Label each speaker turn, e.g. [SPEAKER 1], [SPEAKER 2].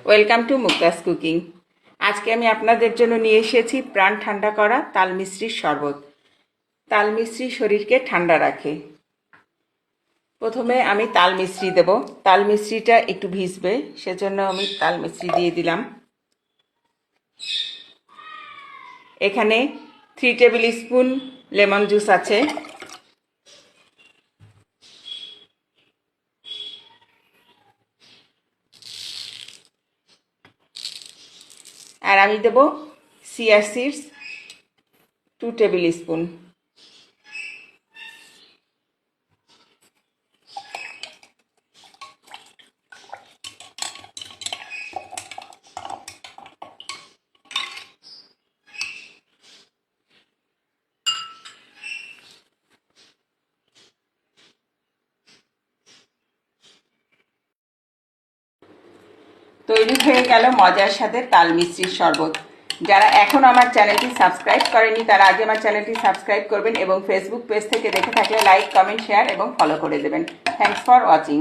[SPEAKER 1] Welcome to Mukta's cooking. আজকে আমি আপনাদের জন্য নিয়ে এসেছি প্রাণ ঠান্ডা করা তাল মিশ্রির শরবত। তাল মিশ্রি শরীরকে ঠান্ডা রাখে। প্রথমে আমি তাল মিশ্রি দেব। তাল মিশ্রিটা একটু ভিজবে, সেজন্য আমি তাল মিশ্রি দিয়ে দিলাম। এখানে 3 টেবিল স্পুন লেমন জুস আছে। আর আমি দেব চিয়া সিডস 2 টেবিল স্পুন। তৈরি হয়ে গেল মজার সাথে তাল মিশ্রির শরবত। যারা এখন আমার চ্যানেলটি সাবস্ক্রাইব করেনি তারা আগে আমার চ্যানেলটি সাবস্ক্রাইব করবেন এবং ফেসবুক পেজ থেকে দেখে থাকলে লাইক, কমেন্ট, শেয়ার এবং ফলো করে দেবেন। Thanks for watching.